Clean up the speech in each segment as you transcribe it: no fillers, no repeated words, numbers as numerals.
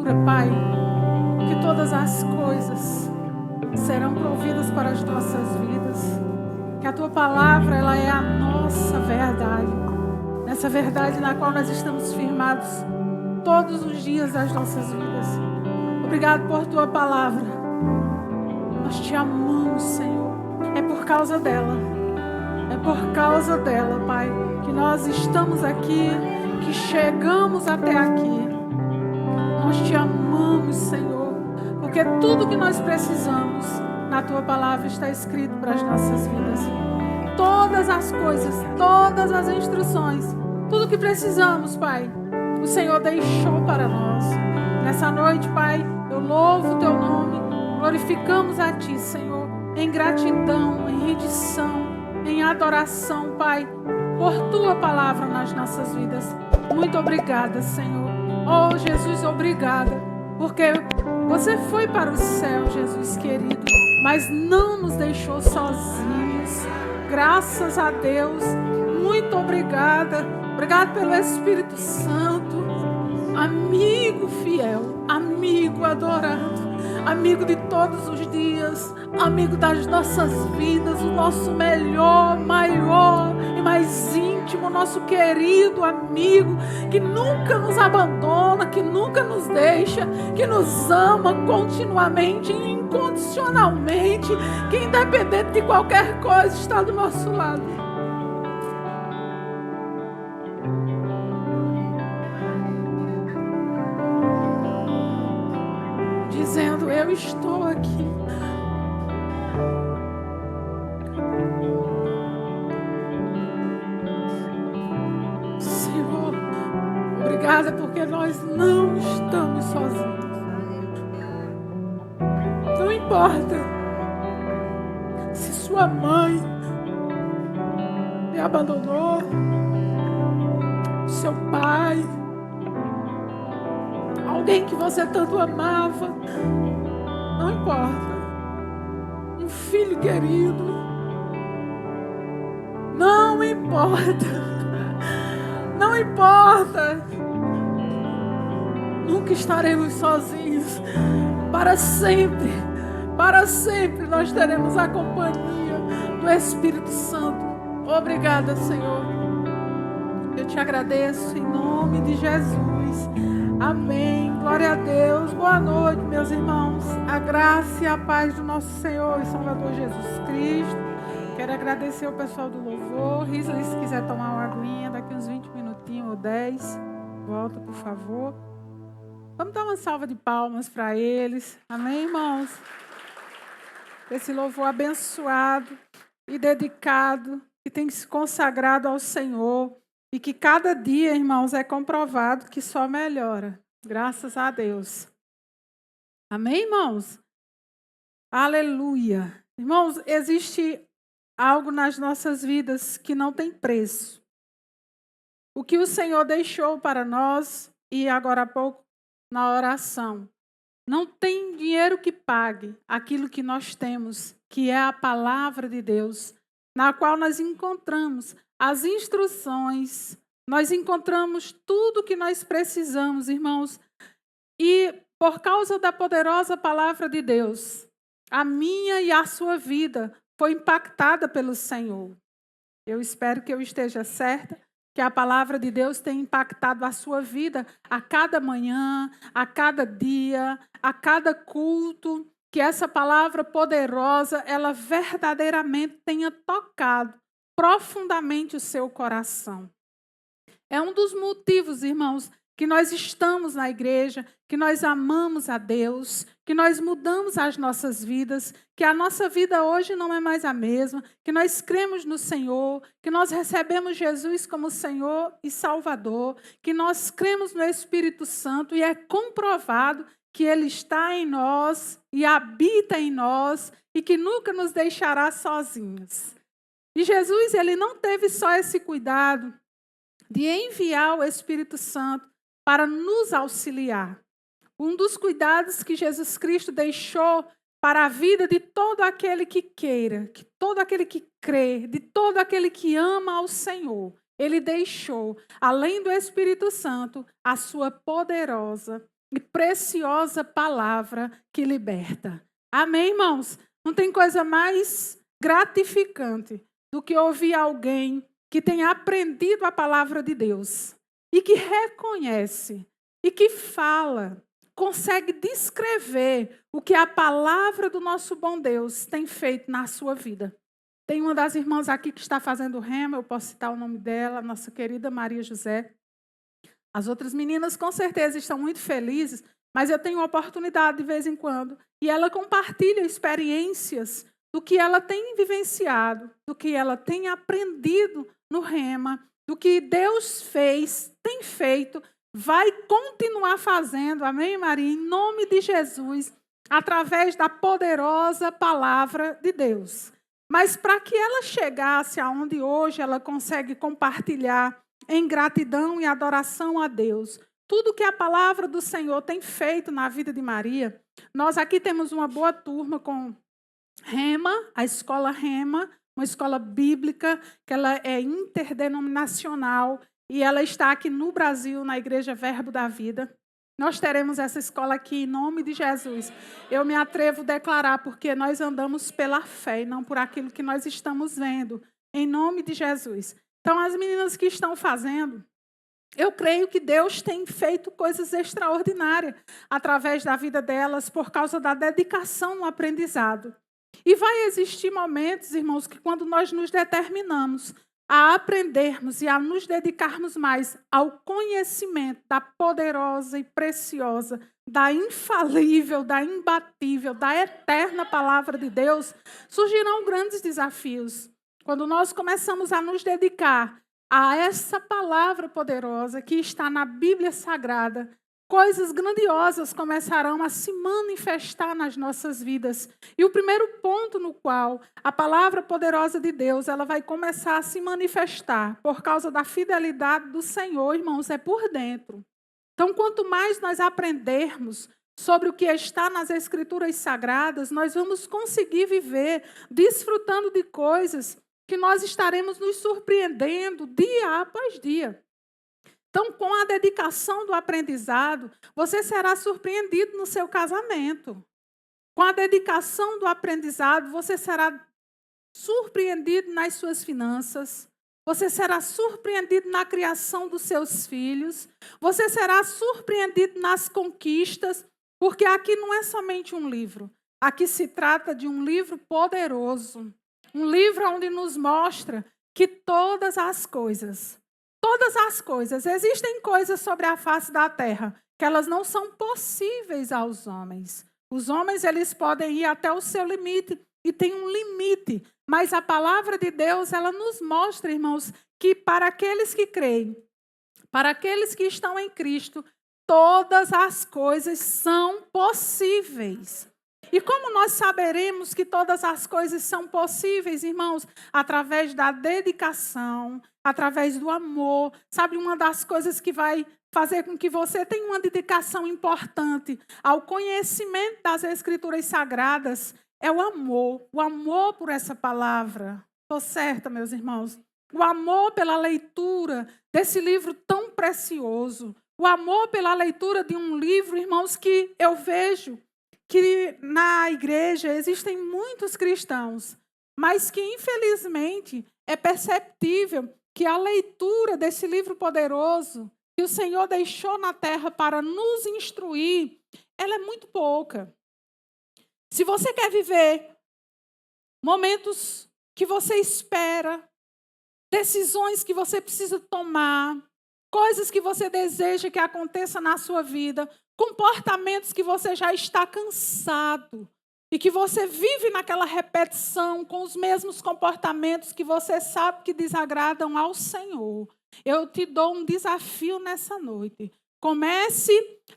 assegura, Pai, que todas as coisas serão providas para as nossas vidas. Que a Tua palavra, ela é a nossa verdade. Nessa verdade na qual nós estamos firmados todos os dias das nossas vidas. Obrigado por Tua palavra. Nós Te amamos, Senhor. É por causa dela. É por causa dela, Pai, que nós estamos aqui, que chegamos até aqui. Nós Te amamos, Senhor, porque tudo que nós precisamos na Tua palavra está escrito para as nossas vidas. Todas as coisas, todas as instruções, tudo que precisamos, Pai, o Senhor deixou para nós. Nessa noite, Pai, eu louvo o Teu nome, glorificamos a Ti, Senhor, em gratidão, em rendição, em adoração, Pai, por Tua palavra nas nossas vidas. Muito obrigada, Senhor. Oh, Jesus, obrigada, porque Você foi para o céu, Jesus querido, mas não nos deixou sozinhos. Graças a Deus. Muito obrigada. Obrigada pelo Espírito Santo. Amigo fiel, amigo adorado, amigo de todos os dias, amigo das nossas vidas, o nosso melhor, maior e mais íntimo, nosso querido amigo, que nunca nos abandona, que nunca nos deixa, que nos ama continuamente, incondicionalmente, que independente de qualquer coisa está do nosso lado. Dizendo, eu estou aqui. Senhor, obrigada porque nós não estamos sozinhos. Não importa se sua mãe me abandonou, seu pai, alguém que você tanto amava, não importa. Um filho querido, não importa. Não importa. Nunca estaremos sozinhos. Para sempre nós teremos a companhia do Espírito Santo. Obrigada, Senhor. Eu Te agradeço em nome de Jesus. Amém. Glória a Deus. Boa noite, meus irmãos. A graça e a paz do nosso Senhor e Salvador Jesus Cristo. Quero agradecer ao pessoal do louvor. Risley, se quiser tomar uma aguinha, daqui uns 20 minutinhos ou 10. Volta, por favor. Vamos dar uma salva de palmas para eles. Amém, irmãos? Esse louvor abençoado e dedicado, que tem se consagrado ao Senhor. E que cada dia, irmãos, é comprovado que só melhora. Graças a Deus. Amém, irmãos? Aleluia. Irmãos, existe algo nas nossas vidas que não tem preço. O que o Senhor deixou para nós, e agora há pouco na oração, não tem dinheiro que pague aquilo que nós temos, que é a palavra de Deus, na qual nós encontramos as instruções, nós encontramos tudo o que nós precisamos, irmãos. E por causa da poderosa palavra de Deus, a minha e a sua vida foi impactada pelo Senhor. Eu espero que eu esteja certa, que a palavra de Deus tenha impactado a sua vida a cada manhã, a cada dia, a cada culto, que essa palavra poderosa, ela verdadeiramente tenha tocado profundamente o seu coração. É um dos motivos, irmãos, que nós estamos na igreja, que nós amamos a Deus, que nós mudamos as nossas vidas, que a nossa vida hoje não é mais a mesma, que nós cremos no Senhor, que nós recebemos Jesus como Senhor e Salvador, que nós cremos no Espírito Santo e é comprovado que Ele está em nós e habita em nós e que nunca nos deixará sozinhos. E Jesus, Ele não teve só esse cuidado de enviar o Espírito Santo para nos auxiliar. Um dos cuidados que Jesus Cristo deixou para a vida de todo aquele que queira, de todo aquele que crê, de todo aquele que ama ao Senhor, Ele deixou, além do Espírito Santo, a sua poderosa e preciosa palavra que liberta. Amém, irmãos? Não tem coisa mais gratificante do que ouvir alguém que tem aprendido a palavra de Deus e que reconhece e que fala, consegue descrever o que a palavra do nosso bom Deus tem feito na sua vida. Tem uma das irmãs aqui que está fazendo rema, eu posso citar o nome dela, nossa querida Maria José. As outras meninas com certeza estão muito felizes, mas eu tenho oportunidade de vez em quando. E ela compartilha experiências do que ela tem vivenciado, do que ela tem aprendido no rema, do que Deus fez, tem feito, vai continuar fazendo, amém, Maria? Em nome de Jesus, através da poderosa palavra de Deus. Mas para que ela chegasse aonde hoje ela consegue compartilhar em gratidão e adoração a Deus, tudo que a palavra do Senhor tem feito na vida de Maria, nós aqui temos uma boa turma com Rema, a escola Rema, uma escola bíblica, que ela é interdenominacional e ela está aqui no Brasil, na Igreja Verbo da Vida. Nós teremos essa escola aqui em nome de Jesus. Eu me atrevo a declarar, porque nós andamos pela fé e não por aquilo que nós estamos vendo, em nome de Jesus. Então, as meninas que estão fazendo, eu creio que Deus tem feito coisas extraordinárias através da vida delas por causa da dedicação no aprendizado. E vai existir momentos, irmãos, que quando nós nos determinamos a aprendermos e a nos dedicarmos mais ao conhecimento da poderosa e preciosa, da infalível, da imbatível, da eterna palavra de Deus, surgirão grandes desafios. Quando nós começamos a nos dedicar a essa palavra poderosa que está na Bíblia Sagrada, coisas grandiosas começarão a se manifestar nas nossas vidas. E o primeiro ponto no qual a palavra poderosa de Deus ela vai começar a se manifestar por causa da fidelidade do Senhor, irmãos, é por dentro. Então, quanto mais nós aprendermos sobre o que está nas Escrituras Sagradas, nós vamos conseguir viver desfrutando de coisas que nós estaremos nos surpreendendo dia após dia. Então, com a dedicação do aprendizado, você será surpreendido no seu casamento. Com a dedicação do aprendizado, você será surpreendido nas suas finanças. Você será surpreendido na criação dos seus filhos. Você será surpreendido nas conquistas, porque aqui não é somente um livro. Aqui se trata de um livro poderoso. Um livro onde nos mostra que todas as coisas, existem coisas sobre a face da terra que elas não são possíveis aos homens. Os homens, eles podem ir até o seu limite e tem um limite, mas a palavra de Deus, ela nos mostra, irmãos, que para aqueles que creem, para aqueles que estão em Cristo, todas as coisas são possíveis. E como nós saberemos que todas as coisas são possíveis, irmãos? Através da dedicação, através do amor. Sabe, uma das coisas que vai fazer com que você tenha uma dedicação importante ao conhecimento das Escrituras Sagradas é o amor por essa palavra. Estou certa, meus irmãos? O amor pela leitura desse livro tão precioso. O amor pela leitura de um livro, irmãos, que eu vejo que na igreja existem muitos cristãos, mas que, infelizmente, é perceptível que a leitura desse livro poderoso que o Senhor deixou na terra para nos instruir, ela é muito pouca. Se você quer viver momentos que você espera, decisões que você precisa tomar, coisas que você deseja que aconteça na sua vida, comportamentos que você já está cansado e que você vive naquela repetição com os mesmos comportamentos que você sabe que desagradam ao Senhor. Eu te dou um desafio nessa noite. Comece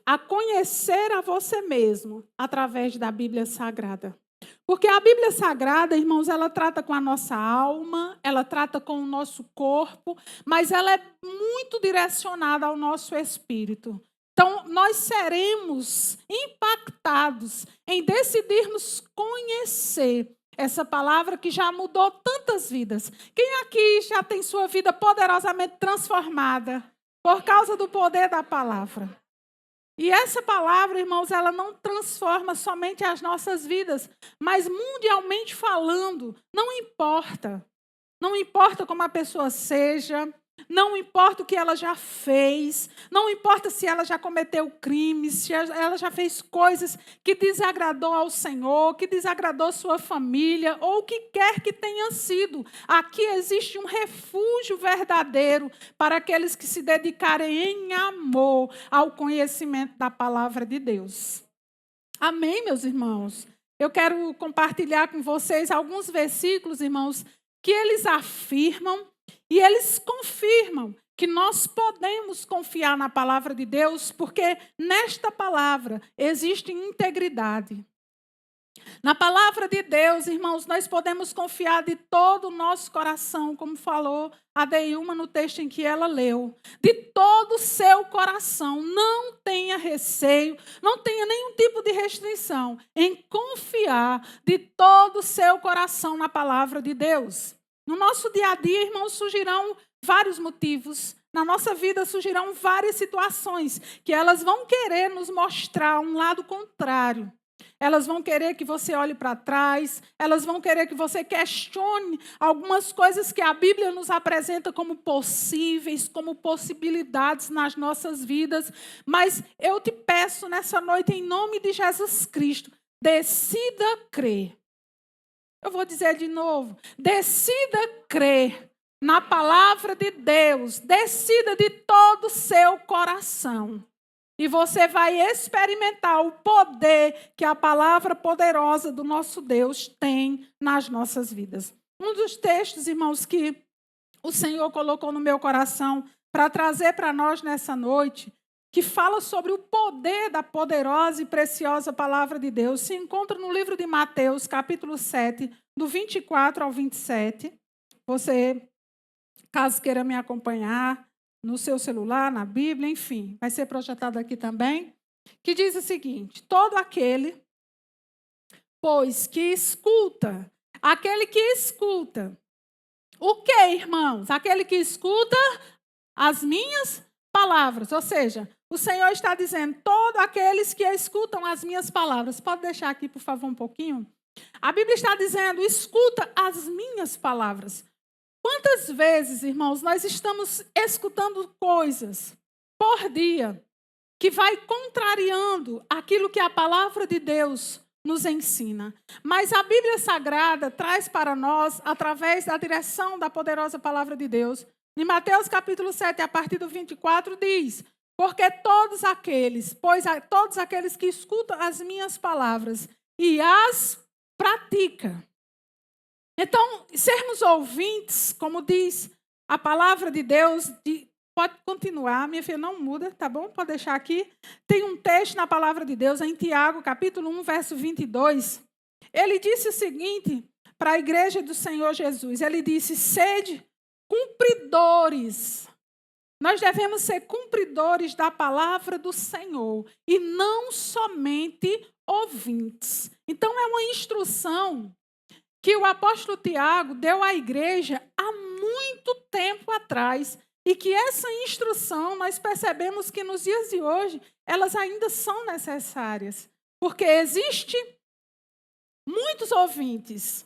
a conhecer a você mesmo através da Bíblia Sagrada. Porque a Bíblia Sagrada, irmãos, ela trata com a nossa alma, ela trata com o nosso corpo, mas ela é muito direcionada ao nosso espírito. Então, nós seremos impactados em decidirmos conhecer essa palavra que já mudou tantas vidas. Quem aqui já tem sua vida poderosamente transformada por causa do poder da palavra? E essa palavra, irmãos, ela não transforma somente as nossas vidas, mas mundialmente falando, não importa. Não importa como a pessoa seja, não importa o que ela já fez, não importa se ela já cometeu crimes, se ela já fez coisas que desagradou ao Senhor, que desagradou sua família, ou o que quer que tenha sido. Aqui existe um refúgio verdadeiro para aqueles que se dedicarem em amor ao conhecimento da palavra de Deus. Amém, meus irmãos? Eu quero compartilhar com vocês alguns versículos, irmãos, que eles afirmam e eles confirmam que nós podemos confiar na palavra de Deus, porque nesta palavra existe integridade. Na palavra de Deus, irmãos, nós podemos confiar de todo o nosso coração, como falou a Deilma no texto em que ela leu. De todo o seu coração, não tenha receio, não tenha nenhum tipo de restrição em confiar de todo o seu coração na palavra de Deus. No nosso dia a dia, irmãos, surgirão vários motivos. Na nossa vida surgirão várias situações que elas vão querer nos mostrar um lado contrário. Elas vão querer que você olhe para trás, elas vão querer que você questione algumas coisas que a Bíblia nos apresenta como possíveis, como possibilidades nas nossas vidas. Mas eu te peço nessa noite, em nome de Jesus Cristo, decida crer. Eu vou dizer de novo, decida crer na palavra de Deus, decida de todo o seu coração. E você vai experimentar o poder que a palavra poderosa do nosso Deus tem nas nossas vidas. Um dos textos, irmãos, que o Senhor colocou no meu coração para trazer para nós nessa noite, que fala sobre o poder da poderosa e preciosa palavra de Deus, se encontra no livro de Mateus, capítulo 7, do 24 ao 27. Você, caso queira me acompanhar, no seu celular, na Bíblia, enfim, vai ser projetado aqui também, que diz o seguinte: todo aquele, pois, que escuta, aquele que escuta, o que, irmãos? Aquele que escuta as minhas palavras, ou seja, o Senhor está dizendo, todos aqueles que escutam as minhas palavras. Pode deixar aqui, por favor, um pouquinho? A Bíblia está dizendo, escuta as minhas palavras. Quantas vezes, irmãos, nós estamos escutando coisas por dia que vai contrariando aquilo que a palavra de Deus nos ensina. Mas a Bíblia Sagrada traz para nós, através da direção da poderosa palavra de Deus, em Mateus capítulo 7, a partir do 24, diz, porque todos aqueles que escutam as minhas palavras e as praticam. Então, sermos ouvintes, como diz a palavra de Deus, pode continuar, minha filha, não muda, tá bom? Pode deixar aqui. Tem um texto na palavra de Deus, em Tiago, capítulo 1, verso 22. Ele disse o seguinte para a igreja do Senhor Jesus. Ele disse, sede cumpridores. Nós devemos ser cumpridores da palavra do Senhor e não somente ouvintes. Então, é uma instrução que o apóstolo Tiago deu à igreja há muito tempo atrás e que essa instrução nós percebemos que nos dias de hoje elas ainda são necessárias, porque existe muitos ouvintes,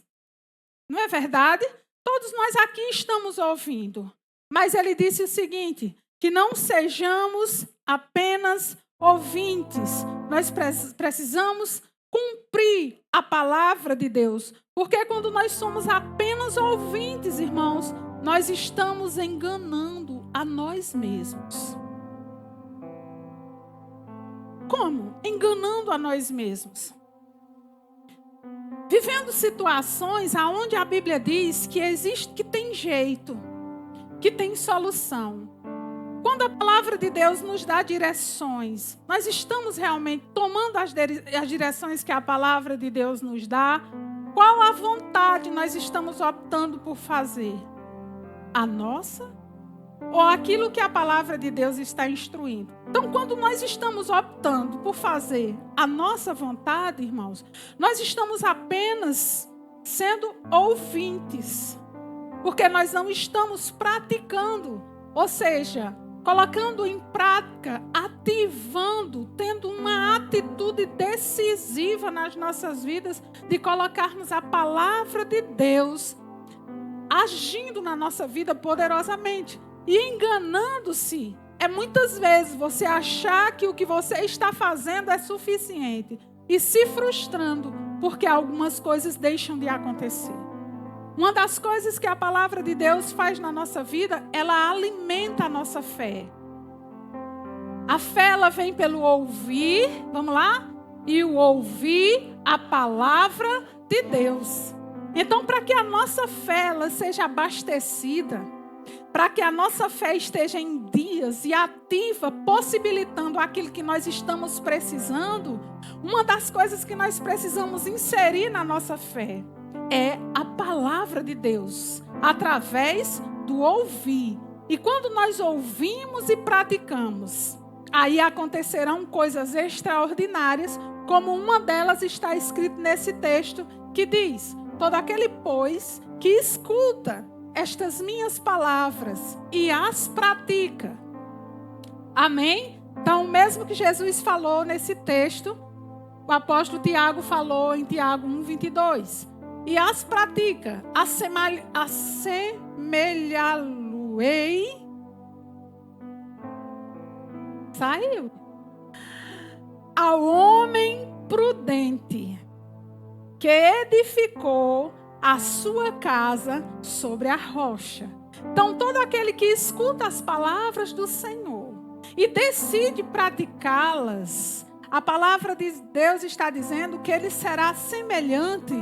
não é verdade? Todos nós aqui estamos ouvindo, mas ele disse o seguinte, que não sejamos apenas ouvintes, nós precisamos cumprir a palavra de Deus. Porque quando nós somos apenas ouvintes, irmãos, nós estamos enganando a nós mesmos. Como? Enganando a nós mesmos. Vivendo situações onde a Bíblia diz que tem jeito, que tem solução. Quando a palavra de Deus nos dá direções, nós estamos realmente tomando as direções que a palavra de Deus nos dá? Qual a vontade nós estamos optando por fazer? A nossa? Ou aquilo que a palavra de Deus está instruindo? Então, quando nós estamos optando por fazer a nossa vontade, irmãos, nós estamos apenas sendo ouvintes, porque nós não estamos praticando. Ou seja, colocando em prática, ativando, tendo uma atitude decisiva nas nossas vidas de colocarmos a palavra de Deus agindo na nossa vida poderosamente e enganando-se. É muitas vezes você achar que o que você está fazendo é suficiente e se frustrando porque algumas coisas deixam de acontecer. Uma das coisas que a palavra de Deus faz na nossa vida, ela alimenta a nossa fé. A fé, ela vem pelo ouvir, vamos lá? E o ouvir a palavra de Deus. Então, para que a nossa fé ela seja abastecida, para que a nossa fé esteja em dias e ativa, possibilitando aquilo que nós estamos precisando, uma das coisas que nós precisamos inserir na nossa fé é a palavra de Deus, através do ouvir. E quando nós ouvimos e praticamos, aí acontecerão coisas extraordinárias, como uma delas está escrita nesse texto, que diz: todo aquele, pois, que escuta estas minhas palavras e as pratica. Amém? Então, o mesmo que Jesus falou nesse texto, o apóstolo Tiago falou em Tiago 1:22. E as pratica, assemelhá-lo-ei. Saiu. Ao homem prudente, que edificou a sua casa sobre a rocha. Então, todo aquele que escuta as palavras do Senhor e decide praticá-las, a palavra de Deus está dizendo que ele será semelhante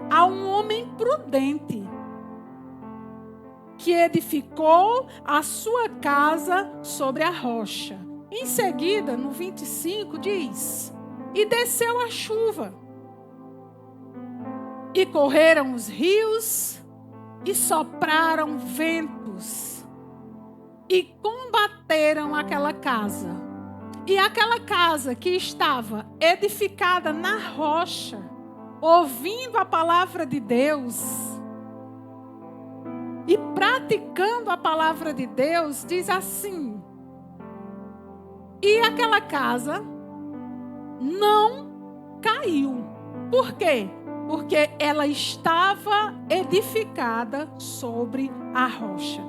a um homem prudente, que edificou a sua casa sobre a rocha. Em seguida, no 25, diz: e desceu a chuva, e correram os rios, e sopraram ventos, e combateram aquela casa. E aquela casa que estava edificada na rocha, ouvindo a palavra de Deus e praticando a palavra de Deus, diz assim: e aquela casa não caiu. Por quê? Porque ela estava edificada sobre a rocha.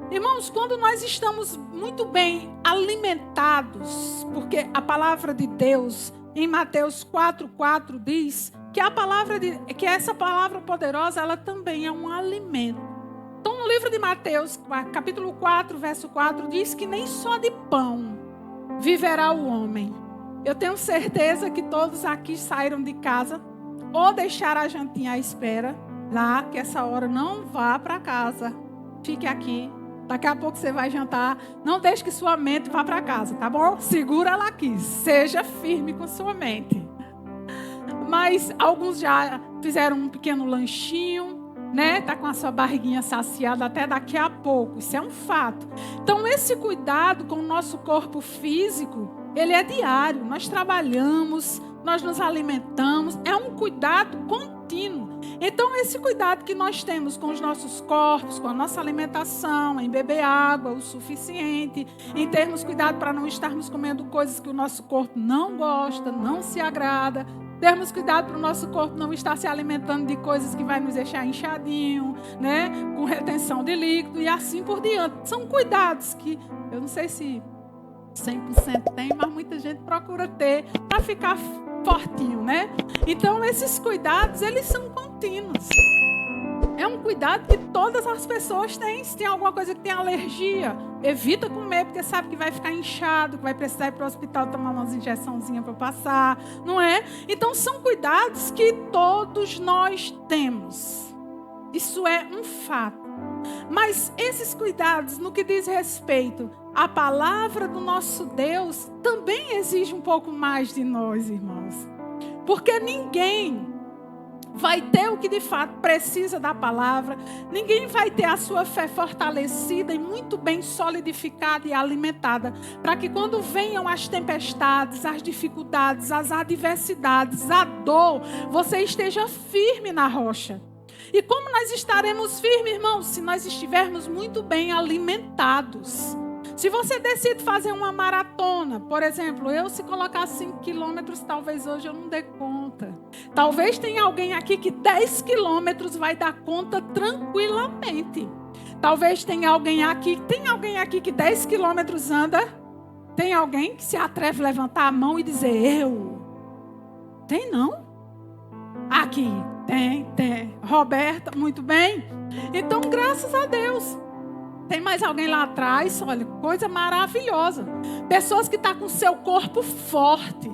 Irmãos, quando nós estamos muito bem alimentados, porque a palavra de Deus em Mateus 4:4 diz que essa palavra poderosa, ela também é um alimento. Então, no livro de Mateus, capítulo 4, verso 4, diz que nem só de pão viverá o homem. Eu tenho certeza que todos aqui saíram de casa ou deixaram a jantinha à espera lá, que essa hora não vá para casa. Fique aqui. Daqui a pouco você vai jantar. Não deixe que sua mente vá para casa, tá bom? Segura ela aqui. Seja firme com sua mente. Mas alguns já fizeram um pequeno lanchinho, né? Tá com a sua barriguinha saciada até daqui a pouco. Isso é um fato. Então, esse cuidado com o nosso corpo físico, ele é diário. Nós trabalhamos, nós nos alimentamos. É um cuidado contínuo. Então, esse cuidado que nós temos com os nossos corpos, com a nossa alimentação, em beber água o suficiente, em termos cuidado para não estarmos comendo coisas que o nosso corpo não gosta, não se agrada, termos cuidado para o nosso corpo não estar se alimentando de coisas que vai nos deixar inchadinho, né, com retenção de líquido e assim por diante. São cuidados que eu não sei se 100% tem, mas muita gente procura ter para ficar fortinho, né? Então, esses cuidados, eles são contínuos. É um cuidado que todas as pessoas têm. Se tem alguma coisa que tem alergia, evita comer, porque sabe que vai ficar inchado, que vai precisar ir para o hospital tomar umas injeçãozinhas para passar, não é? Então, são cuidados que todos nós temos. Isso é um fato. Mas esses cuidados, no que diz respeito à palavra do nosso Deus, também exige um pouco mais de nós, irmãos. Porque ninguém vai ter o que de fato precisa da palavra, ninguém vai ter a sua fé fortalecida e muito bem solidificada e alimentada, para que quando venham as tempestades, as dificuldades, as adversidades, a dor, você esteja firme na rocha. E como nós estaremos firmes, irmãos, se nós estivermos muito bem alimentados? Se você decide fazer uma maratona, por exemplo, se colocar 5 quilômetros, talvez hoje eu não dê conta. Talvez tenha alguém aqui que 10 quilômetros vai dar conta tranquilamente. Talvez tenha alguém aqui que 10 quilômetros anda. Tem alguém que se atreve a levantar a mão e dizer, eu? Tem não? Aqui, tem. Roberta, muito bem. Então, graças a Deus. Tem mais alguém lá atrás? Olha, coisa maravilhosa. Pessoas que estão com o seu corpo forte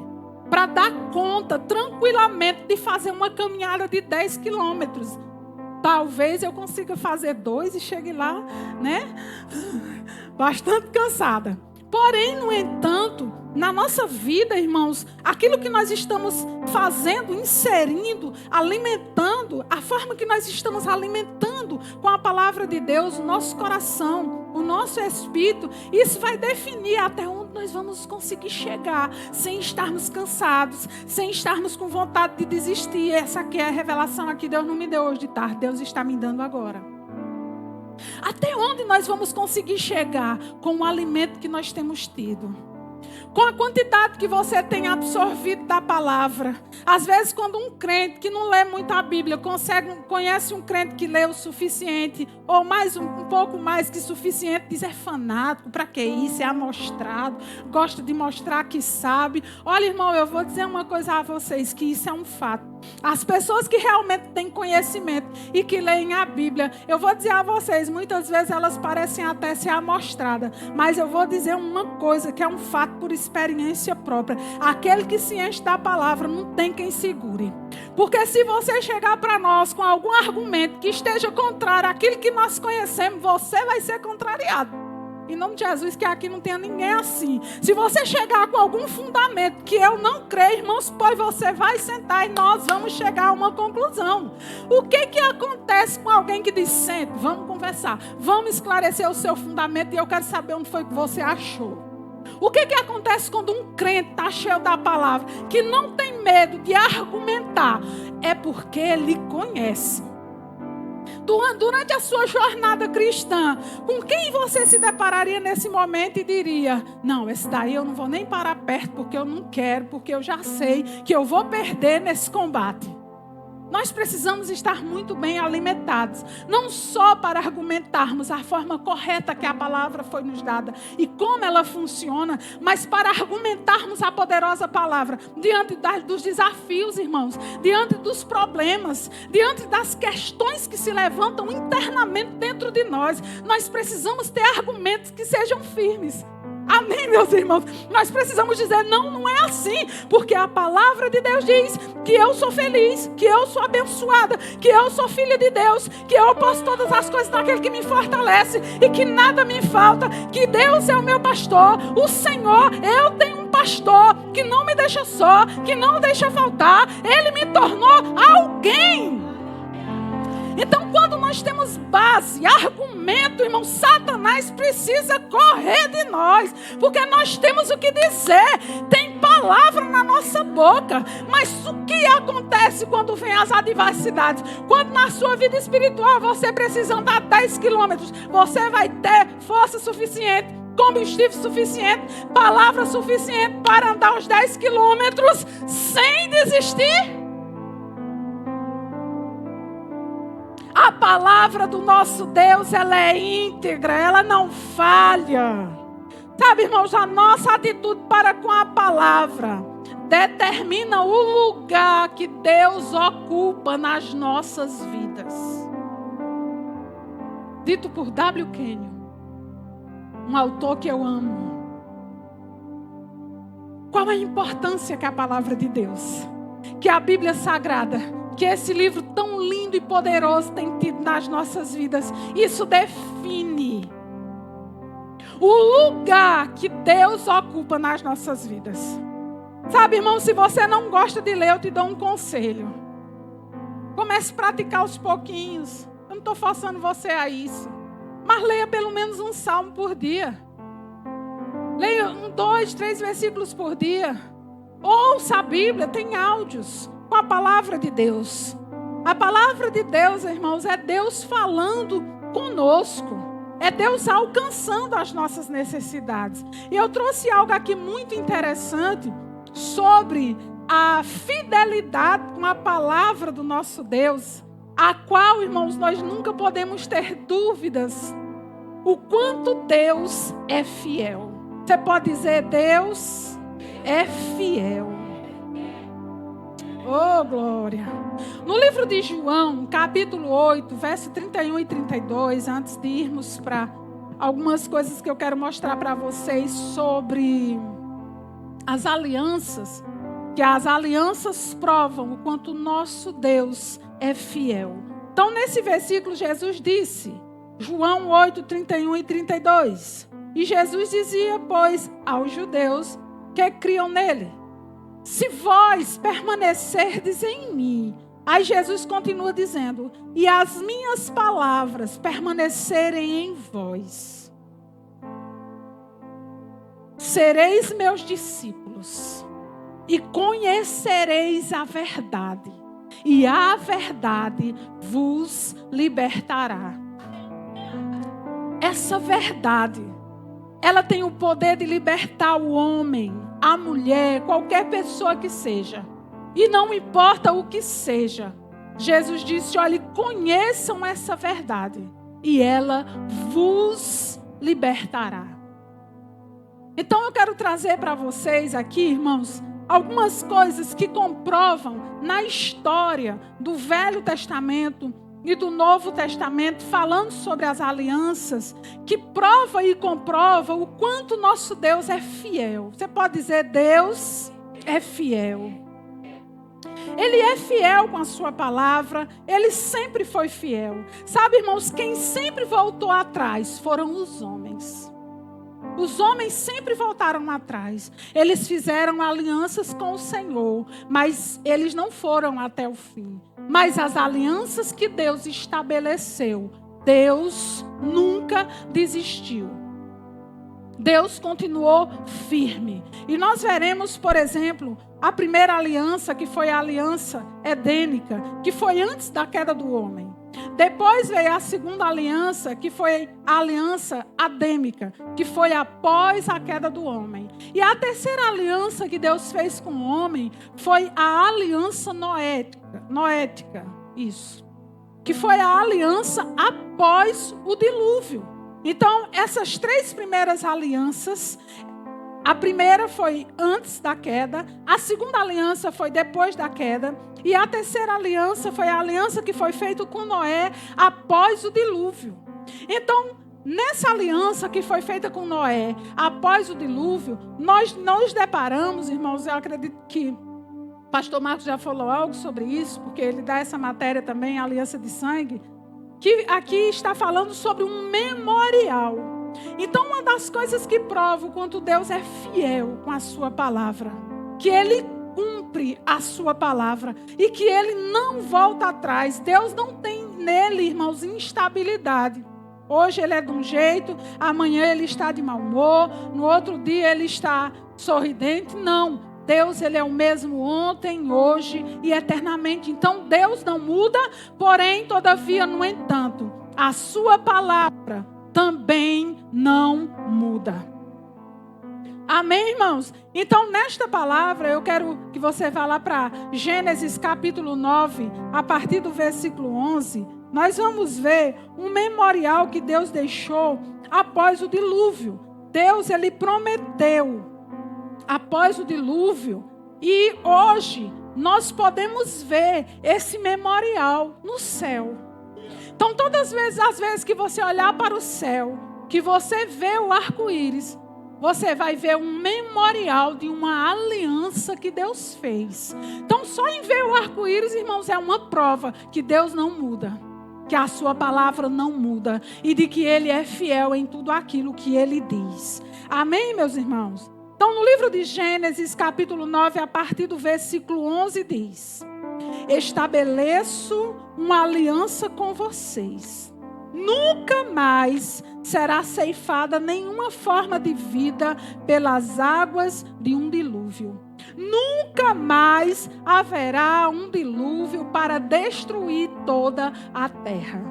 para dar conta tranquilamente de fazer uma caminhada de 10 quilômetros. Talvez eu consiga fazer 2 e chegue lá, né? Bastante cansada. Porém, no entanto, na nossa vida, irmãos, aquilo que nós estamos fazendo, inserindo, alimentando, a forma que nós estamos alimentando com a palavra de Deus, o nosso coração, o nosso espírito, isso vai definir até onde nós vamos conseguir chegar, sem estarmos cansados, sem estarmos com vontade de desistir. Essa aqui é a revelação que Deus não me deu hoje de tarde, Deus está me dando agora. Até onde nós vamos conseguir chegar com o alimento que nós temos tido? Com a quantidade que você tem absorvido da palavra. Às vezes, quando um crente que não lê muito a Bíblia conhece um crente que lê o suficiente, ou mais um pouco mais que suficiente, diz, é fanático, para que isso? É amostrado, gosta de mostrar que sabe. Olha, irmão, eu vou dizer uma coisa a vocês, que isso é um fato. As pessoas que realmente têm conhecimento e que leem a Bíblia, eu vou dizer a vocês, muitas vezes elas parecem até ser amostradas, mas eu vou dizer uma coisa que é um fato por experiência própria. Aquele que se enche da palavra não tem quem segure. Porque se você chegar para nós com algum argumento que esteja contrário àquilo que nós conhecemos, você vai ser contrariado. Em nome de Jesus, que aqui não tenha ninguém assim. Se você chegar com algum fundamento que eu não creio, irmãos, pois você vai sentar e nós vamos chegar a uma conclusão. O que acontece com alguém que diz, sente, vamos conversar, vamos esclarecer o seu fundamento e eu quero saber onde foi que você achou. O que acontece quando um crente está cheio da palavra, que não tem medo de argumentar? É porque ele conhece. Durante a sua jornada cristã, com quem você se depararia nesse momento e diria, não, esse daí eu não vou nem parar perto porque eu não quero, porque eu já sei que eu vou perder nesse combate. Nós precisamos estar muito bem alimentados, não só para argumentarmos a forma correta que a palavra foi nos dada e como ela funciona, mas para argumentarmos a poderosa palavra diante dos desafios, irmãos, diante dos problemas, diante das questões que se levantam internamente dentro de nós. Nós precisamos ter argumentos que sejam firmes. Amém, meus irmãos? Nós precisamos dizer, não é assim, porque a palavra de Deus diz que eu sou feliz, que eu sou abençoada, que eu sou filha de Deus, que eu posso todas as coisas naquele que me fortalece e que nada me falta, que Deus é o meu pastor, o Senhor, eu tenho um pastor que não me deixa só, que não deixa faltar, Ele me tornou alguém. Então, quando nós temos base, argumento, irmão, Satanás precisa correr de nós, porque nós temos o que dizer, tem palavra na nossa boca. Mas o que acontece quando vem as adversidades? Quando na sua vida espiritual você precisa andar 10 quilômetros, você vai ter força suficiente, combustível suficiente, palavra suficiente para andar os 10 quilômetros sem desistir? A palavra do nosso Deus, ela é íntegra, ela não falha. Sabe, irmãos, a nossa atitude para com a palavra determina o lugar que Deus ocupa nas nossas vidas. Dito por W. Kenyon, um autor que eu amo. Qual a importância que a palavra de Deus, que a Bíblia Sagrada, que esse livro tão lindo e poderoso tem tido nas nossas vidas? Isso define o lugar que Deus ocupa nas nossas vidas. Sabe, irmão, se você não gosta de ler, eu te dou um conselho. Comece a praticar aos pouquinhos. Eu não estou forçando você a isso. Mas leia pelo menos um salmo por dia. Leia 2, 3 versículos por dia. Ouça a Bíblia, tem áudios com a palavra de Deus. A palavra de Deus, irmãos, é Deus falando conosco. É Deus alcançando as nossas necessidades. E eu trouxe algo aqui muito interessante sobre a fidelidade com a palavra do nosso Deus, a qual, irmãos, nós nunca podemos ter dúvidas o quanto Deus é fiel. Você pode dizer, Deus é fiel. Oh, glória. No livro de João, capítulo 8, verso 31 e 32, antes de irmos para algumas coisas que eu quero mostrar para vocês sobre as alianças, que as alianças provam o quanto o nosso Deus é fiel. Então, nesse versículo, Jesus disse, João 8, 31 e 32, e Jesus dizia, pois, aos judeus que criam nele, se vós permanecerdes em mim. Aí Jesus continua dizendo, e as minhas palavras permanecerem em vós, sereis meus discípulos e conhecereis a verdade, e a verdade vos libertará. Essa verdade, ela tem o poder de libertar o homem, a mulher, qualquer pessoa que seja. E não importa o que seja. Jesus disse, olha, conheçam essa verdade e ela vos libertará. Então eu quero trazer para vocês aqui, irmãos, algumas coisas que comprovam na história do Velho Testamento e do Novo Testamento, falando sobre as alianças, que prova e comprova o quanto nosso Deus é fiel. Você pode dizer, Deus é fiel. Ele é fiel com a sua palavra, ele sempre foi fiel. Sabe, irmãos, quem sempre voltou atrás foram os homens. Os homens sempre voltaram atrás. Eles fizeram alianças com o Senhor, mas eles não foram até o fim. Mas as alianças que Deus estabeleceu, Deus nunca desistiu. Deus continuou firme. E nós veremos, por exemplo, a primeira aliança, que foi a aliança edênica, que foi antes da queda do homem. Depois veio a segunda aliança, que foi a aliança adêmica, que foi após a queda do homem. E a terceira aliança que Deus fez com o homem foi a aliança noética, isso, que foi a aliança após o dilúvio. Então, essas três primeiras alianças, a primeira foi antes da queda, a segunda aliança foi depois da queda, e a terceira aliança foi a aliança que foi feita com Noé após o dilúvio. Então, nessa aliança que foi feita com Noé após o dilúvio, nós nos deparamos, irmãos, eu acredito que o pastor Marcos já falou algo sobre isso, porque ele dá essa matéria também, a aliança de sangue, que aqui está falando sobre um memorial. Então, uma das coisas que prova o quanto Deus é fiel com a sua palavra, que Ele cumpre a sua palavra e que Ele não volta atrás. Deus não tem nele, irmãos, instabilidade. Hoje Ele é de um jeito, amanhã Ele está de mau humor, no outro dia Ele está sorridente. Não. Deus, Ele é o mesmo ontem, hoje e eternamente. Então, Deus não muda, porém, todavia, no entanto, a sua palavra também não muda. Amém, irmãos? Então, nesta palavra, eu quero que você vá lá para Gênesis capítulo 9, a partir do versículo 11. Nós vamos ver um memorial que Deus deixou após o dilúvio. Deus, Ele prometeu após o dilúvio, e hoje nós podemos ver esse memorial no céu. Então, todas as vezes que você olhar para o céu, que você vê o arco-íris, você vai ver um memorial de uma aliança que Deus fez. Então, só em ver o arco-íris, irmãos, é uma prova que Deus não muda, que a sua palavra não muda e de que Ele é fiel em tudo aquilo que Ele diz. Amém, meus irmãos? Então, no livro de Gênesis, capítulo 9, a partir do versículo 11, diz: estabeleço uma aliança com vocês. Nunca mais será ceifada nenhuma forma de vida pelas águas de um dilúvio. Nunca mais haverá um dilúvio para destruir toda a terra.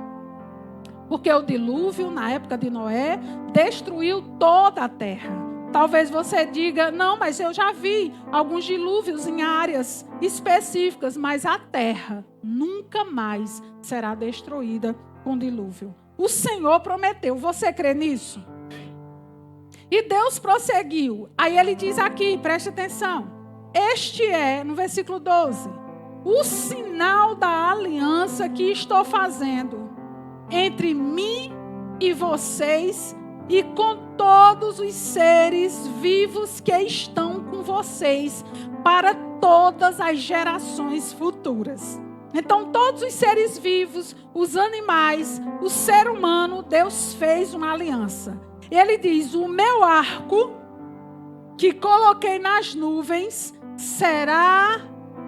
Porque o dilúvio, na época de Noé, destruiu toda a terra. Talvez você diga, não, mas eu já vi alguns dilúvios em áreas específicas, mas a terra nunca mais será destruída com dilúvio. O Senhor prometeu, você crê nisso? E Deus prosseguiu. Aí ele diz aqui, preste atenção. Este é, no versículo 12, o sinal da aliança que estou fazendo entre mim e vocês e com todos os seres vivos que estão com vocês para todas as gerações futuras. Então, todos os seres vivos, os animais, o ser humano, Deus fez uma aliança. Ele diz, o meu arco que coloquei nas nuvens será...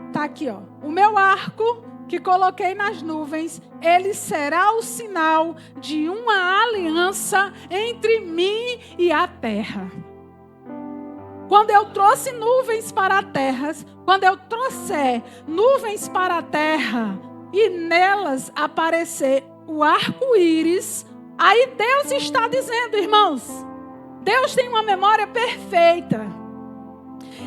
Está aqui, ó. O meu arco que coloquei nas nuvens, ele será o sinal de uma aliança entre mim e a terra. Quando eu trouxe nuvens para a terra, quando eu trouxer nuvens para a terra e nelas aparecer o arco-íris, aí Deus está dizendo, irmãos, Deus tem uma memória perfeita.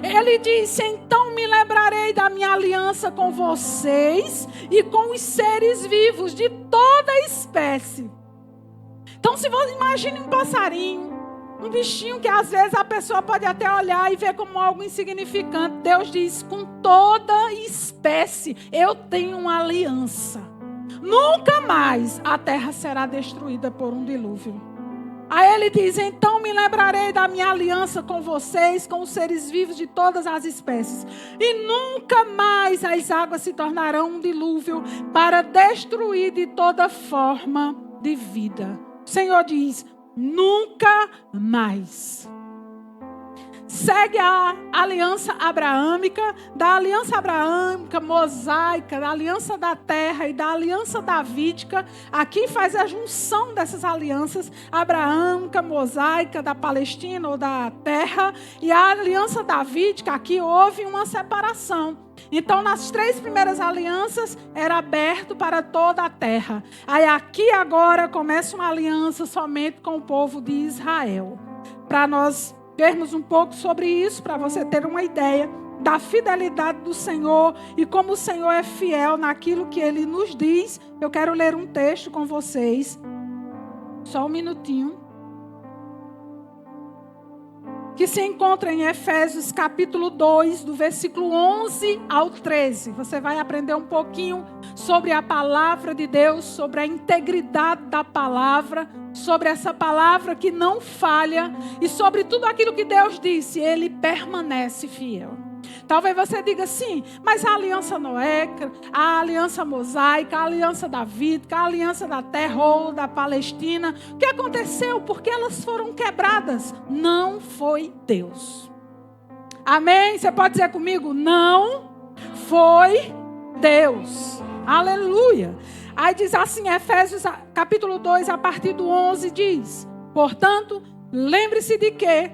Ele disse, então me lembrarei da minha aliança com vocês e com os seres vivos de toda espécie. Então, se você imagine um passarinho, um bichinho que às vezes a pessoa pode até olhar e ver como algo insignificante. Deus diz, com toda espécie eu tenho uma aliança. Nunca mais a terra será destruída por um dilúvio. Aí ele diz, então me lembrarei da minha aliança com vocês, com os seres vivos de todas as espécies. E nunca mais as águas se tornarão um dilúvio para destruir de toda forma de vida. O Senhor diz, nunca mais. Segue a aliança abraâmica, da aliança abraâmica, mosaica, da aliança da terra e da aliança davídica. Aqui faz a junção dessas alianças, abraâmica, mosaica, da Palestina ou da terra. E a aliança davídica, aqui houve uma separação. Então, nas 3 primeiras alianças, era aberto para toda a terra. Aí aqui agora começa uma aliança somente com o povo de Israel. Para nós vermos um pouco sobre isso, para você ter uma ideia da fidelidade do Senhor e como o Senhor é fiel naquilo que Ele nos diz. Eu quero ler um texto com vocês, só um minutinho, que se encontra em Efésios capítulo 2, do versículo 11 ao 13. Você vai aprender um pouquinho sobre a palavra de Deus, sobre a integridade da palavra, sobre essa palavra que não falha e sobre tudo aquilo que Deus disse, Ele permanece fiel. Talvez você diga assim, mas a aliança noéica, a aliança mosaica, a aliança davídica, a aliança da terra ou da Palestina, o que aconteceu? Porque elas foram quebradas. Não foi Deus. Amém? Você pode dizer comigo? Não foi Deus. Aleluia. Aí diz assim, Efésios capítulo 2, a partir do 11, diz, portanto, lembre-se de que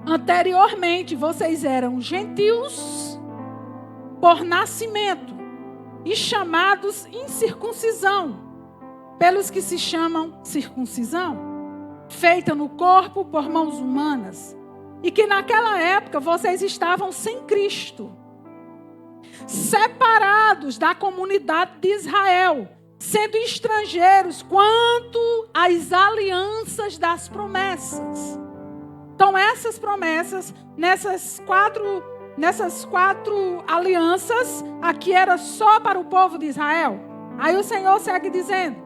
anteriormente vocês eram gentios por nascimento e chamados incircuncisão, pelos que se chamam circuncisão, feita no corpo por mãos humanas, e que naquela época vocês estavam sem Cristo, separados da comunidade de Israel, sendo estrangeiros quanto às alianças das promessas. Então, essas promessas, nessas quatro alianças, aqui era só para o povo de Israel. Aí o Senhor segue dizendo,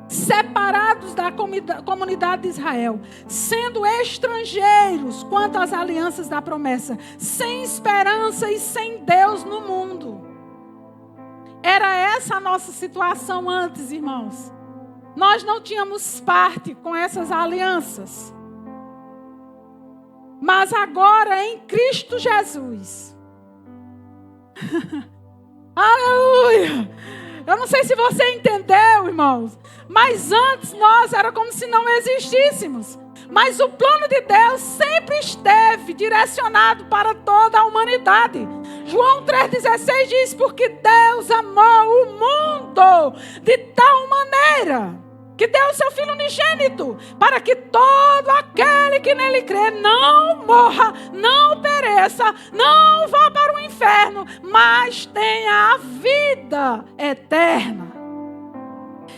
separados da comunidade de Israel, sendo estrangeiros quanto às alianças da promessa, sem esperança e sem Deus no mundo. Era essa a nossa situação antes, irmãos. Nós não tínhamos parte com essas alianças. Mas agora em Cristo Jesus. Aleluia! Eu não sei se você entendeu, irmãos. Mas antes nós era como se não existíssemos. Mas o plano de Deus sempre esteve direcionado para toda a humanidade. João 3,16 diz, porque Deus amou o mundo de tal maneira que deu o seu Filho unigênito, para que todo aquele que nele crê não morra, não pereça, não vá para o inferno, mas tenha a vida eterna.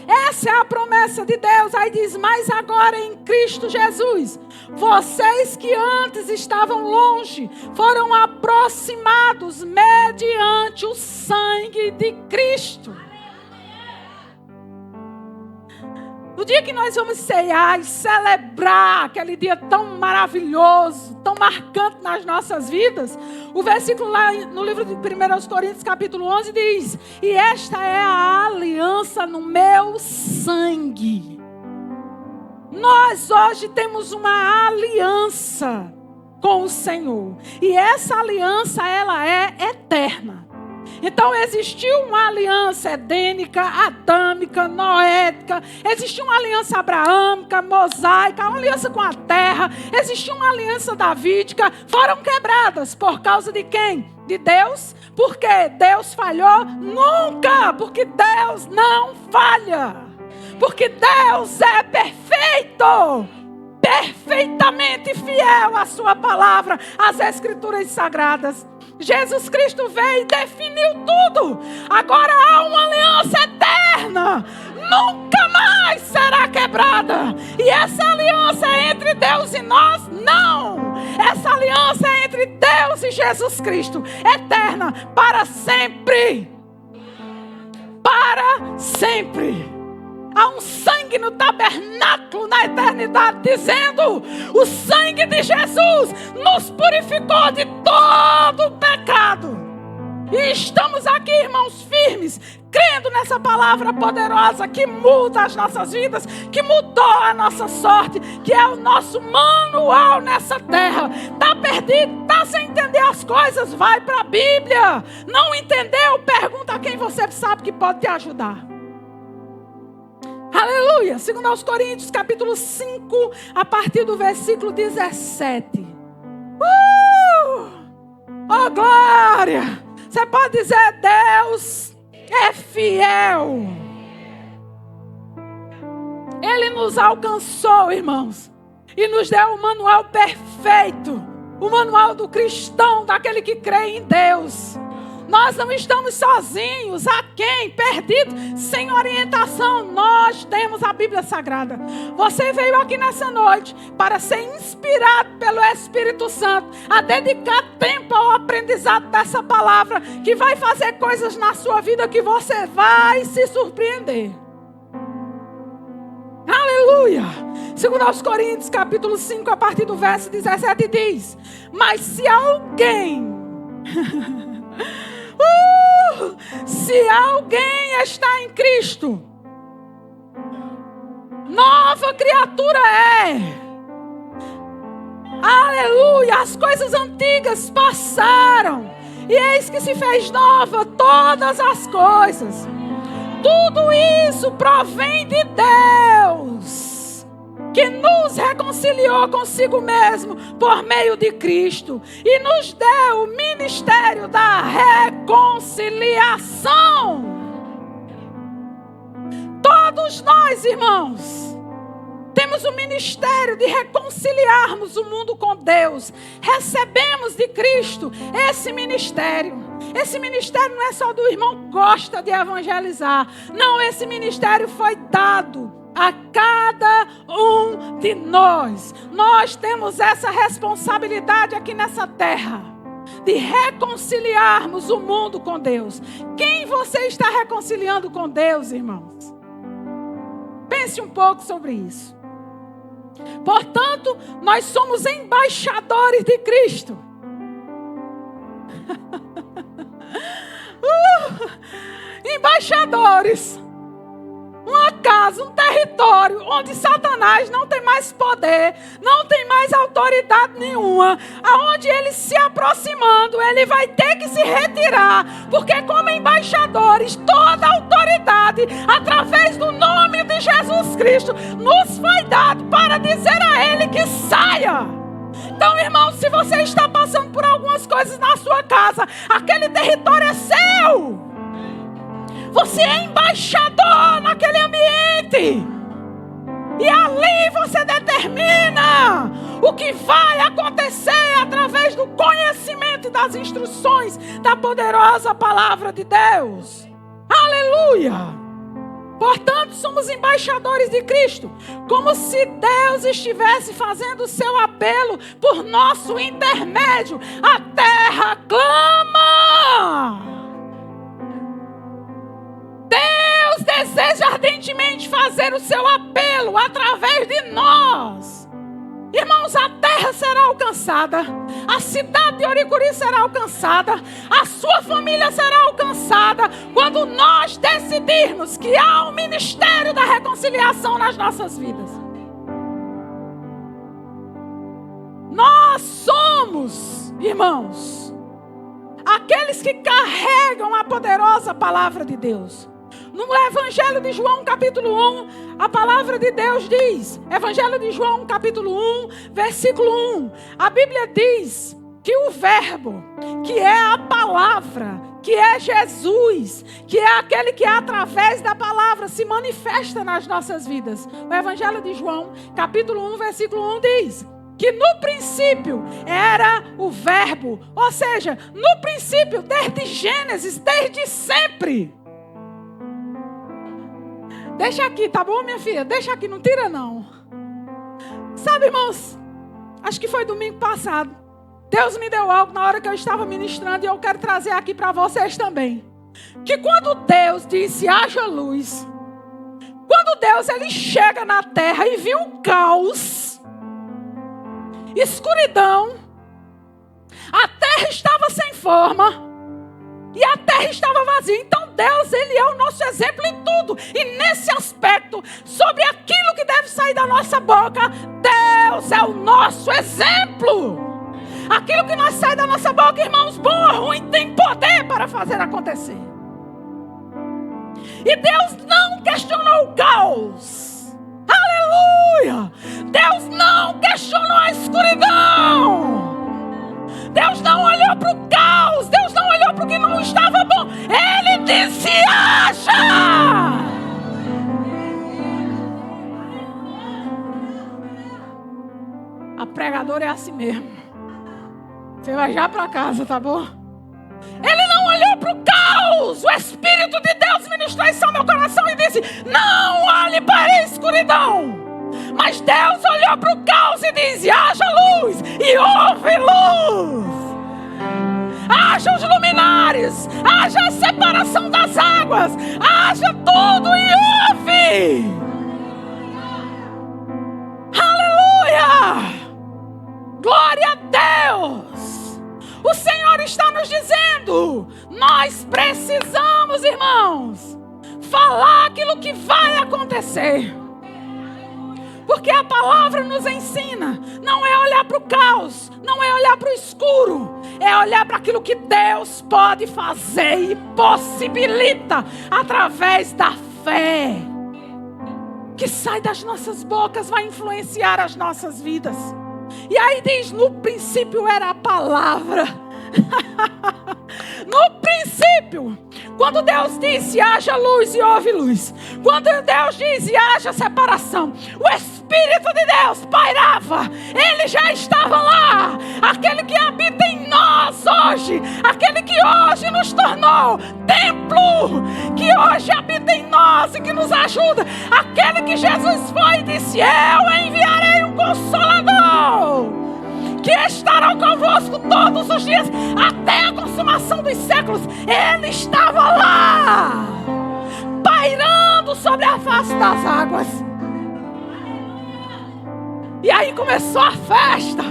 Essa é a promessa de Deus. Aí diz, mas agora em Cristo Jesus, vocês que antes estavam longe, foram aproximados mediante o sangue de Cristo. No dia que nós vamos ceiar e celebrar aquele dia tão maravilhoso, tão marcante nas nossas vidas, o versículo lá no livro de 1 Coríntios capítulo 11 diz, e esta é a aliança no meu sangue. Nós hoje temos uma aliança com o Senhor. E essa aliança, ela é eterna. Então existiu uma aliança edênica, adâmica, noética, existiu uma aliança abraâmica, mosaica, uma aliança com a terra, existiu uma aliança davídica, foram quebradas por causa de quem? De Deus. Porque Deus falhou? Nunca, porque Deus não falha, porque Deus é perfeito, perfeitamente fiel à sua palavra, às escrituras sagradas. Jesus Cristo veio e definiu tudo. Agora há uma aliança eterna, nunca mais será quebrada. E essa aliança é entre Deus e nós? Não. Essa aliança é entre Deus e Jesus Cristo, eterna, para sempre. Para sempre. Há um sangue no tabernáculo na eternidade, dizendo, o sangue de Jesus nos purificou de todo o pecado. E estamos aqui, irmãos, firmes, crendo nessa palavra poderosa que muda as nossas vidas, que mudou a nossa sorte, que é o nosso manual nessa terra. Está perdido, está sem entender as coisas, vai para a Bíblia. Não entendeu? Pergunta a quem você sabe que pode te ajudar. Aleluia. 2 Coríntios capítulo 5, a partir do versículo 17. Oh glória! Você pode dizer, Deus é fiel. Ele nos alcançou, irmãos, e nos deu o manual perfeito, o manual do cristão, daquele que crê em Deus. Nós não estamos sozinhos, a quem? Perdidos, sem orientação. Nós temos a Bíblia Sagrada. Você veio aqui nessa noite para ser inspirado pelo Espírito Santo, a dedicar tempo ao aprendizado dessa palavra, que vai fazer coisas na sua vida que você vai se surpreender. Aleluia! 2 Coríntios capítulo 5, a partir do verso 17 diz, mas se alguém... se alguém está em Cristo, nova criatura é. Aleluia, as coisas antigas passaram, e eis que se fez nova todas as coisas. Tudo isso provém de Deus, que nos reconciliou consigo mesmo por meio de Cristo e nos deu o ministério da reconciliação. Todos nós, irmãos, temos o ministério de reconciliarmos o mundo com Deus. Recebemos de Cristo esse ministério. Esse ministério não é só do irmão que gosta de evangelizar. Não, esse ministério foi dado a cada um de nós. Nós temos essa responsabilidade aqui nessa terra, de reconciliarmos o mundo com Deus. Quem você está reconciliando com Deus, irmãos? Pense um pouco sobre isso. Portanto, nós somos embaixadores de Cristo. Embaixadores. Uma casa, um território onde Satanás não tem mais poder, não tem mais autoridade nenhuma. Aonde ele se aproximando, ele vai ter que se retirar. Porque como embaixadores, toda a autoridade, através do nome de Jesus Cristo, nos foi dado para dizer a ele que saia. Então, irmão, se você está passando por algumas coisas na sua casa, aquele território é seu. Você é embaixador naquele ambiente. E ali você determina o que vai acontecer através do conhecimento e das instruções da poderosa palavra de Deus. Aleluia! Portanto, somos embaixadores de Cristo, como se Deus estivesse fazendo o seu apelo por nosso intermédio. A terra clama. Deus deseja ardentemente fazer o seu apelo através de nós. Irmãos, a terra será alcançada, a cidade de Oricuri será alcançada, a sua família será alcançada, quando nós decidirmos que há um ministério da reconciliação nas nossas vidas. Nós somos, irmãos, aqueles que carregam a poderosa palavra de Deus. No Evangelho de João, capítulo 1, a palavra de Deus diz, Evangelho de João, capítulo 1, versículo 1, a Bíblia diz que o verbo, que é a palavra, que é Jesus, que é aquele que através da palavra se manifesta nas nossas vidas. O Evangelho de João, capítulo 1, versículo 1 diz que no princípio era o verbo, ou seja, no princípio, desde Gênesis, desde sempre. Deixa aqui, tá bom, minha filha? Deixa aqui, não tira não. Sabe, irmãos, acho que foi domingo passado, Deus me deu algo na hora que eu estava ministrando e eu quero trazer aqui para vocês também. Que quando Deus disse, haja luz, quando Deus ele chega na terra e viu o caos, escuridão, a terra estava sem forma e a terra estava vazia. Então Deus, ele é o nosso exemplo em tudo. E nesse aspecto, sobre aquilo que deve sair da nossa boca, Deus é o nosso exemplo. Aquilo que nós sai da nossa boca, irmãos, bom ou ruim, tem poder para fazer acontecer. E Deus não questionou o caos. Aleluia! Deus não questionou a escuridão. Deus não olhou para o caos. Deus não olhou para o que não estava bom. Ele disse, haja! A pregadora é assim mesmo. Você vai já para casa, tá bom? Ele não olhou para o caos. O Espírito de Deus ministrou isso ao meu coração e disse, não olhe para a escuridão. Mas Deus olhou para o caos e disse, haja luz. E houve luz. Haja os luminares. Haja a separação das águas. Haja tudo e houve. Aleluia. Glória a Deus. O Senhor está nos dizendo, nós precisamos, irmãos, falar aquilo que vai acontecer. Porque a palavra nos ensina, não é olhar para o caos, não é olhar para o escuro, é olhar para aquilo que Deus pode fazer e possibilita através da fé. Que sai das nossas bocas, vai influenciar as nossas vidas. E aí diz, no princípio era a palavra. No princípio, quando Deus disse, haja luz e houve luz. Quando Deus disse, haja separação, o Espírito de Deus pairava. Ele já estava lá. Aquele que habita em nós hoje. Aquele que hoje nos tornou templo. Que hoje habita em nós e que nos ajuda. Aquele que Jesus foi e disse, eu enviarei um Consolador. Que estará convosco todos os dias, até a consumação dos séculos. Ele estava lá, pairando sobre a face das águas. E aí começou a festa.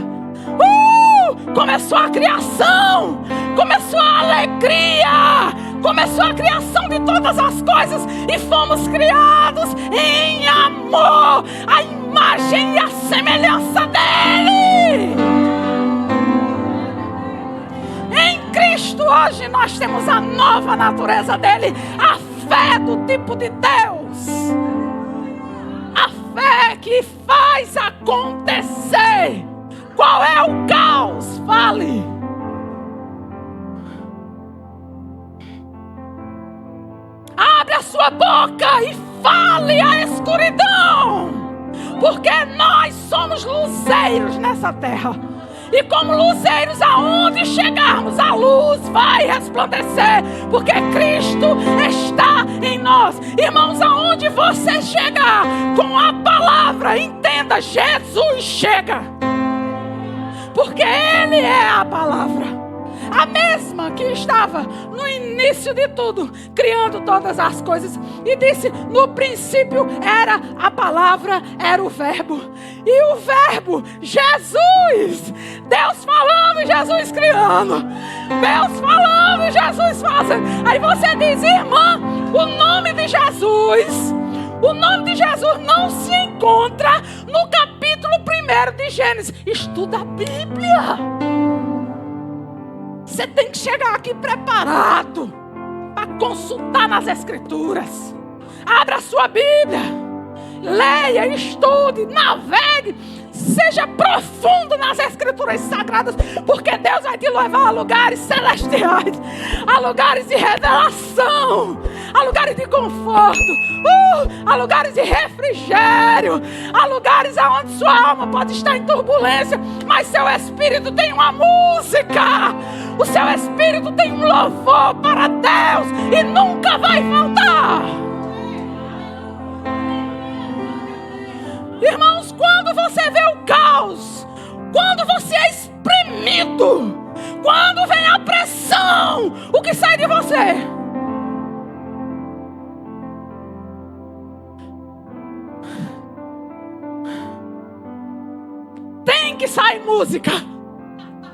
Começou a criação. Começou a alegria. Começou a criação de todas as coisas. E fomos criados em amor, a imagem e a semelhança dele. Em Cristo hoje nós temos a nova natureza dele. A fé do tipo de Deus. A fé que faz acontecer. Qual é o caos? Fale. Abre a sua boca e fale à escuridão. porque nós somos luzeiros nessa terra. E como luzeiros, aonde chegarmos, a luz vai resplandecer, porque Cristo está em nós. Irmãos, aonde você chegar com a palavra, entenda, Jesus chega, porque Ele é a palavra. A mesma que estava no início de tudo, criando todas as coisas. E disse, no princípio era a palavra, era o verbo. E o verbo, Jesus. Deus falando, Jesus criando. Deus falando, Jesus fazendo. Aí você diz, irmã, o nome de Jesus não se encontra no capítulo 1 de Gênesis. Estuda a Bíblia. Você tem que chegar aqui preparado para consultar nas Escrituras. Abra a sua Bíblia, leia, estude, navegue, seja profundo nas Escrituras sagradas, porque Deus vai te levar a lugares celestiais, a lugares de revelação, a lugares de conforto, a lugares de refrigério, a lugares onde sua alma pode estar em turbulência, mas seu espírito tem uma música, o seu espírito tem um louvor para Deus e nunca vai faltar. Irmãos, quando você vê o caos, quando você é espremido, quando vem a pressão, o que sai de você? Tem que sair música,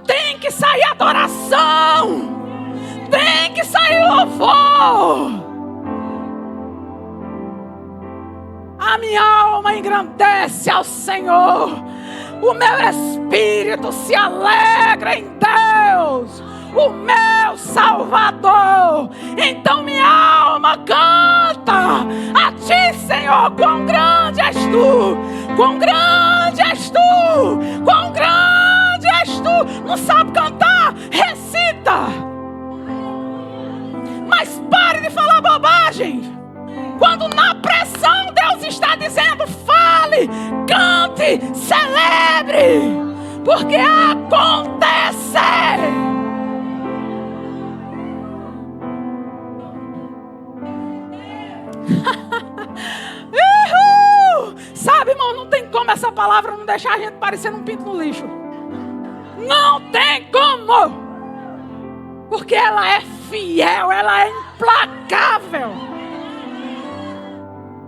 tem que sair adoração, tem que sair louvor. A minha alma engrandece ao Senhor, o meu espírito se alegra em Deus, o meu Salvador. Então minha alma canta a Ti, Senhor. Quão grande és Tu, quão grande és Tu, quão grande és Tu. Não sabe cantar? Recita. Mas pare de falar bobagem. Quando na pressão Deus está dizendo, fale, cante, celebre, porque acontece. Sabe, irmão, não tem como essa palavra não deixar a gente parecendo um pinto no lixo. Não tem como, porque ela é fiel, ela é implacável.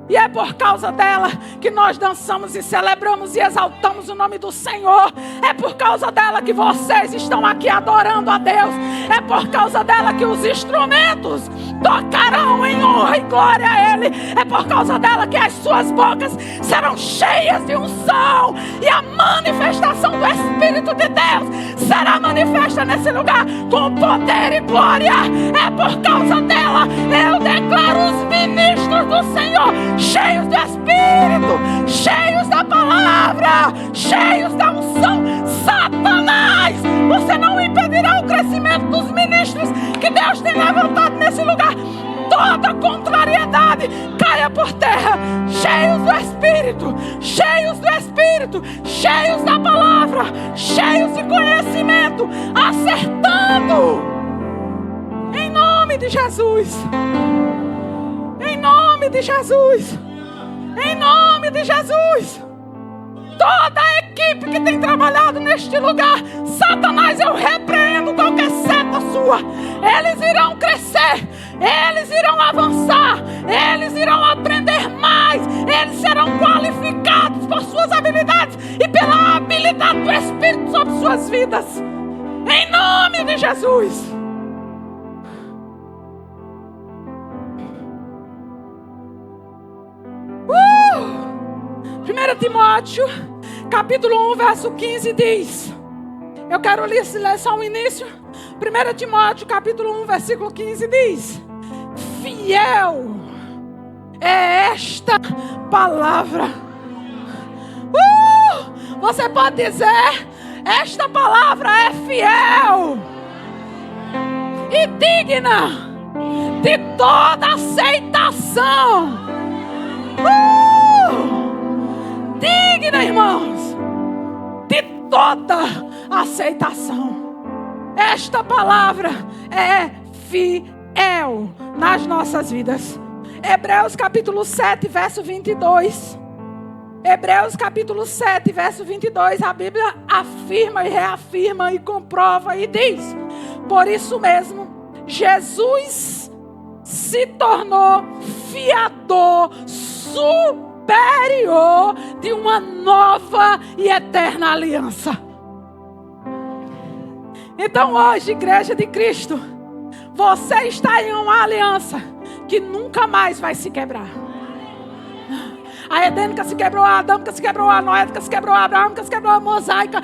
E é por causa dela que nós dançamos e celebramos e exaltamos o nome do Senhor. É por causa dela que vocês estão aqui adorando a Deus. É por causa dela que os instrumentos tocarão em honra e glória a Ele. É por causa dela que as suas bocas serão cheias de unção. E a manifestação do Espírito de Deus será manifesta nesse lugar com poder e glória. É por causa dela eu declaro os ministros do Senhor cheios do Espírito, cheios da palavra, cheios da unção. Satanás, você não impedirá o crescimento dos ministros que Deus tem levantado nesse lugar. Toda contrariedade caia por terra, cheios do Espírito, cheios do Espírito, cheios da palavra, cheios de conhecimento, acertando em nome de Jesus. Em nome de Jesus. Em nome de Jesus. Toda a equipe que tem trabalhado neste lugar, Satanás, eu repreendo qualquer seta sua. Eles irão crescer, eles irão avançar, eles irão aprender mais, eles serão qualificados por suas habilidades e pela habilidade do Espírito sobre suas vidas. Em nome de Jesus. 1 Timóteo, capítulo 1, verso 15 diz, eu quero ler só o início. 1 Timóteo, capítulo 1, versículo 15 diz, fiel é esta palavra. Você pode dizer, esta palavra é fiel e digna de toda aceitação. digna, irmãos, de toda aceitação. Esta palavra é fiel nas nossas vidas. Hebreus capítulo 7, verso 22. Hebreus capítulo 7, verso 22. A Bíblia afirma e reafirma e comprova e diz: por isso mesmo, Jesus se tornou fiador superior de uma nova e eterna aliança. Então hoje, igreja de Cristo, você está em uma aliança que nunca mais vai se quebrar. A edênica se quebrou, a adâmica se quebrou, a noética se quebrou, a abraâmica se quebrou, a mosaica,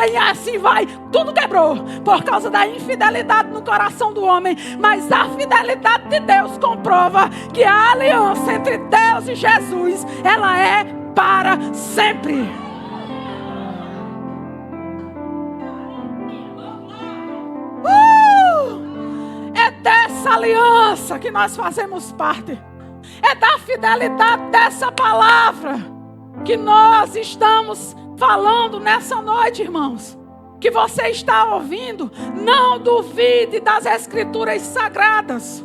e assim vai, tudo quebrou por causa da infidelidade no coração do homem. Mas a fidelidade de Deus comprova que a aliança entre Deus e Jesus, ela é para sempre. É dessa aliança que nós fazemos parte. É da fidelidade dessa palavra que nós estamos falando nessa noite, irmãos. Que você está ouvindo. Não duvide das escrituras sagradas.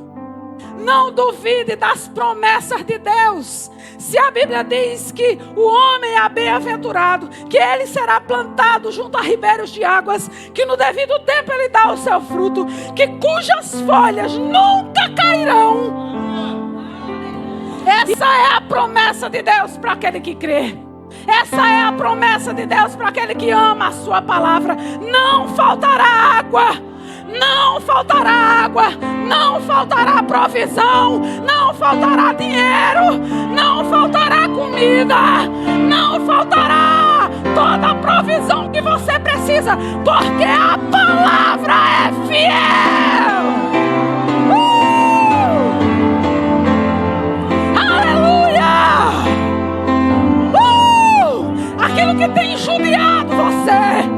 Não duvide das promessas de Deus. Se a Bíblia diz que o homem é bem-aventurado, que ele será plantado junto a ribeiros de águas, que no devido tempo ele dá o seu fruto, que cujas folhas nunca cairão. Essa é a promessa de Deus para aquele que crê. Essa é a promessa de Deus para aquele que ama a sua palavra. Não faltará água. Não faltará água. Não faltará provisão. Não faltará dinheiro. Não faltará comida. Não faltará toda a provisão que você precisa, porque a palavra é fiel. Aquilo que tem judiado você,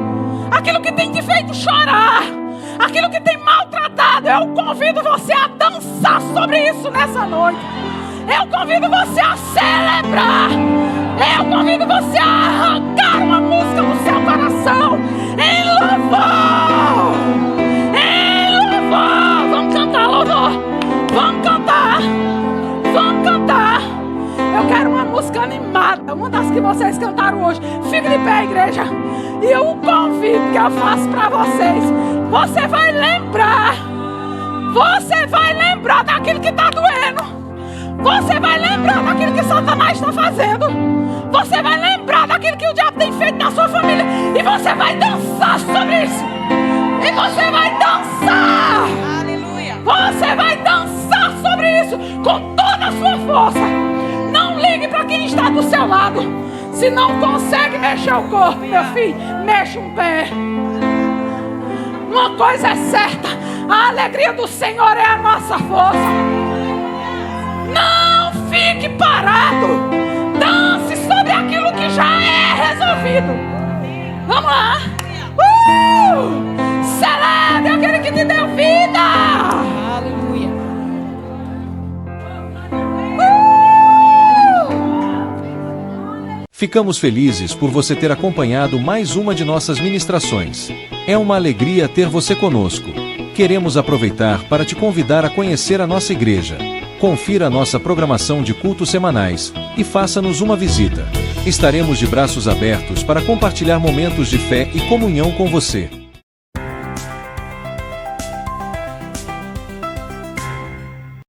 aquilo que tem te feito chorar, aquilo que tem maltratado, eu convido você a dançar sobre isso nessa noite. Eu convido você a celebrar. Eu convido você a arrancar uma música do seu coração em louvor. Em louvor. Vamos cantar louvor. Vamos cantar. Vamos cantar. Eu quero uma música animada, uma das que vocês cantaram hoje. Fique de pé, igreja. E o convite que eu faço para vocês, você vai lembrar. Você vai lembrar daquilo que está doendo. Você vai lembrar daquilo que Satanás está fazendo. Você vai lembrar daquilo que o diabo tem feito na sua família. E você vai dançar sobre isso. E você vai dançar. Aleluia. Você vai dançar sobre isso com toda a sua força. Não ligue para quem está do seu lado. Se não consegue mexer o corpo, meu filho, mexe um pé. Uma coisa é certa: a alegria do Senhor é a nossa força. Não fique parado. Dance sobre aquilo que já é resolvido. Vamos lá. Celebre aquele que te deu vida. Aleluia. Ficamos felizes por você ter acompanhado mais uma de nossas ministrações. É uma alegria ter você conosco. Queremos aproveitar para te convidar a conhecer a nossa igreja. Confira a nossa programação de cultos semanais e faça-nos uma visita. Estaremos de braços abertos para compartilhar momentos de fé e comunhão com você.